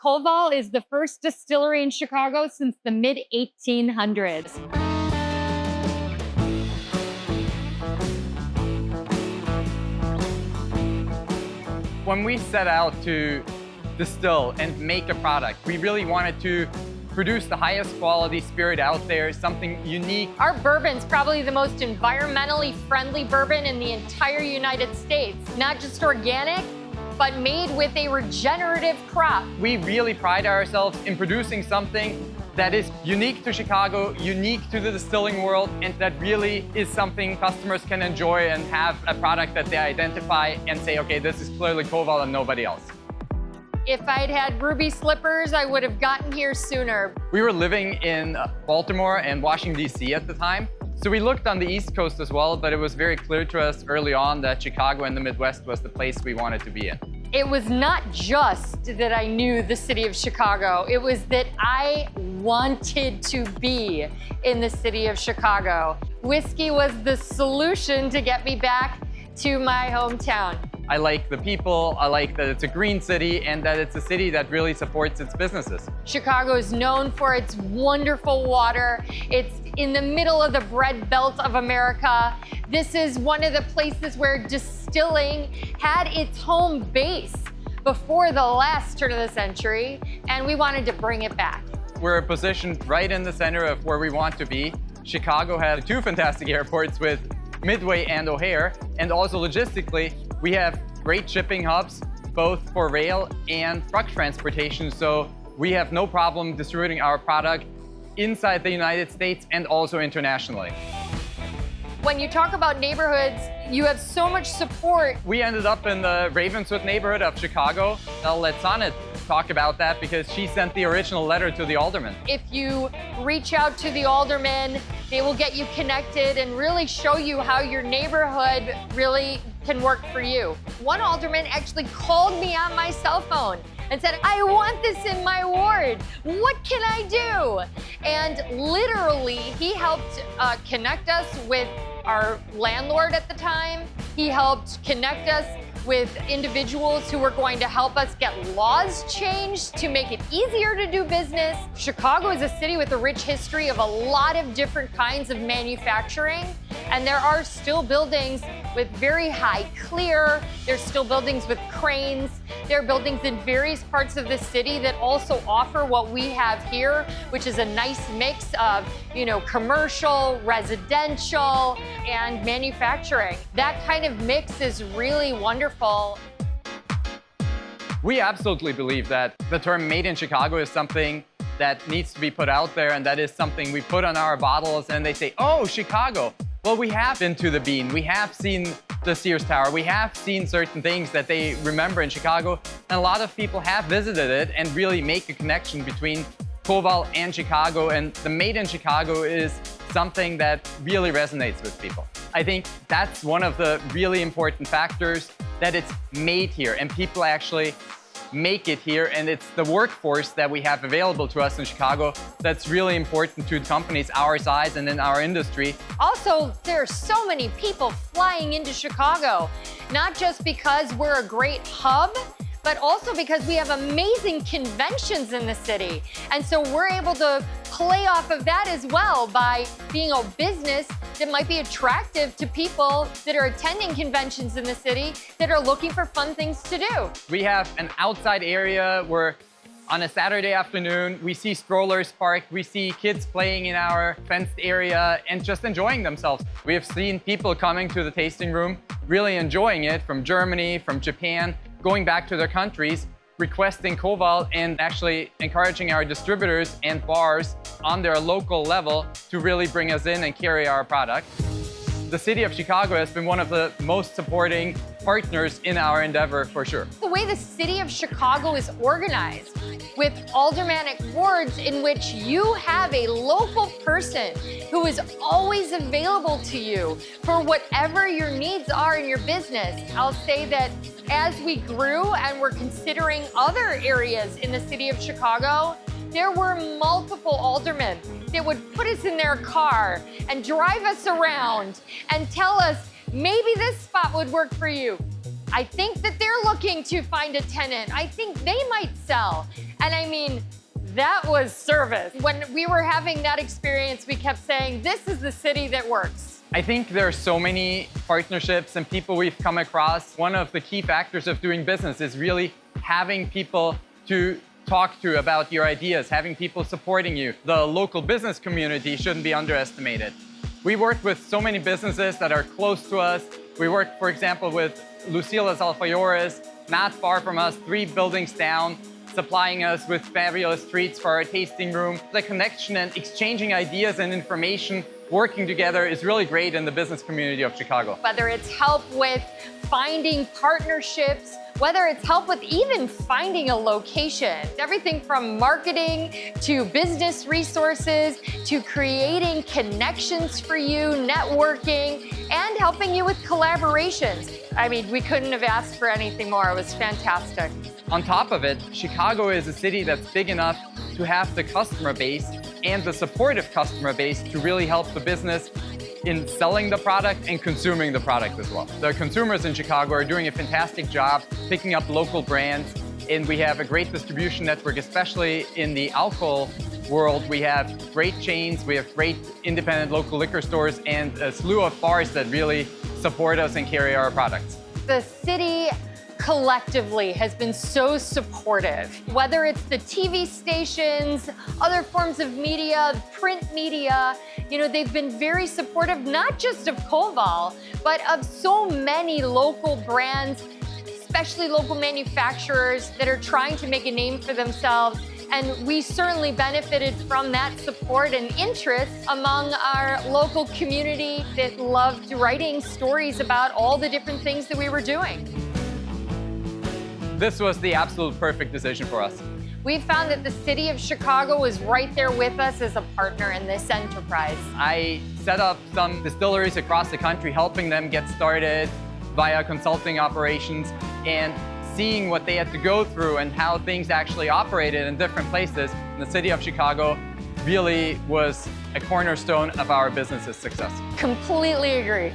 Koval is the first distillery in Chicago since the mid-1800s. When we set out to distill and make a product, we really wanted to produce the highest quality spirit out there, something unique. Our bourbon's probably the most environmentally friendly bourbon in the entire United States. Not just organic, but made with a regenerative crop. We really pride ourselves in producing something that is unique to Chicago, unique to the distilling world, and that really is something customers can enjoy and have a product that they identify and say, okay, this is clearly Koval and nobody else. If I'd had ruby slippers, I would have gotten here sooner. We were living in Baltimore and Washington, D.C. at the time. So we looked on the East Coast as well, but it was very clear to us early on that Chicago and the Midwest was the place we wanted to be in. It was not just that I knew the city of Chicago. It was that I wanted to be in the city of Chicago. Whiskey was the solution to get me back to my hometown. I like the people, I like that it's a green city, and that it's a city that really supports its businesses. Chicago is known for its wonderful water. It's in the middle of the bread belt of America. This is one of the places where distilling had its home base before the last turn of the century, and we wanted to bring it back. We're positioned right in the center of where we want to be. Chicago has two fantastic airports with Midway and O'Hare, and also logistically, we have great shipping hubs, both for rail and truck transportation, so we have no problem distributing our product inside the United States and also internationally. When you talk about neighborhoods, you have so much support. We ended up in the Ravenswood neighborhood of Chicago. I'll let Sonat talk about that because she sent the original letter to the alderman. If you reach out to the alderman, they will get you connected and really show you how your neighborhood really can work for you. One alderman actually called me on my cell phone and said, I want this in my ward. What can I do? And literally, he helped connect us with our landlord at the time. He helped connect us with individuals who were going to help us get laws changed to make it easier to do business. Chicago is a city with a rich history of a lot of different kinds of manufacturing, and there are still buildings with very high clear. There's still buildings with cranes. There are buildings in various parts of the city that also offer what we have here, which is a nice mix of, commercial, residential, and manufacturing. That kind of mix is really wonderful. We absolutely believe that the term made in Chicago is something that needs to be put out there, and that is something we put on our bottles and they say, oh, Chicago. Well, we have been to the Bean, we have seen the Sears Tower, we have seen certain things that they remember in Chicago, and a lot of people have visited it and really make a connection between Koval and Chicago, and the made in Chicago is something that really resonates with people. I think that's one of the really important factors, that it's made here and people actually make it here, and it's the workforce that we have available to us in Chicago that's really important to companies our size and in our industry. Also, there are so many people flying into Chicago, not just because we're a great hub, but also because we have amazing conventions in the city. And so we're able to play off of that as well by being a business that might be attractive to people that are attending conventions in the city that are looking for fun things to do. We have an outside area where on a Saturday afternoon, we see strollers parked, we see kids playing in our fenced area and just enjoying themselves. We have seen people coming to the tasting room, really enjoying it, from Germany, from Japan, going back to their countries, requesting Koval, and actually encouraging our distributors and bars on their local level to really bring us in and carry our product. The city of Chicago has been one of the most supporting partners in our endeavor, for sure. The way the city of Chicago is organized, with aldermanic wards in which you have a local person who is always available to you for whatever your needs are in your business. I'll say that as we grew and we're considering other areas in the city of Chicago, there were multiple aldermen that would put us in their car and drive us around and tell us, maybe this spot would work for you. I think that they're looking to find a tenant. I think they might sell. And I mean, that was service. When we were having that experience, we kept saying, this is the city that works. I think there are so many partnerships and people we've come across. One of the key factors of doing business is really having people to talk to about your ideas, having people supporting you. The local business community shouldn't be underestimated. We work with so many businesses that are close to us. We work, for example, with Lucila's Alfajores, not far from us, 3 buildings down, supplying us with fabulous treats for our tasting room. The connection and exchanging ideas and information, working together is really great in the business community of Chicago. Whether it's help with finding partnerships, whether it's help with even finding a location, everything from marketing to business resources to creating connections for you, networking, and helping you with collaborations. I mean, we couldn't have asked for anything more. It was fantastic. On top of it, Chicago is a city that's big enough to have the customer base and the supportive customer base to really help the business in selling the product and consuming the product as well. The consumers in Chicago are doing a fantastic job picking up local brands, and we have a great distribution network, especially in the alcohol world. We have great chains, we have great independent local liquor stores, and a slew of bars that really support us and carry our products. The city collectively has been so supportive. Whether it's the TV stations, other forms of media, print media, you know, they've been very supportive, not just of Koval, but of so many local brands, especially local manufacturers that are trying to make a name for themselves. And we certainly benefited from that support and interest among our local community that loved writing stories about all the different things that we were doing. This was the absolute perfect decision for us. We found that the city of Chicago was right there with us as a partner in this enterprise. I set up some distilleries across the country, helping them get started via consulting operations and seeing what they had to go through and how things actually operated in different places. The city of Chicago really was a cornerstone of our business's success. Completely agree.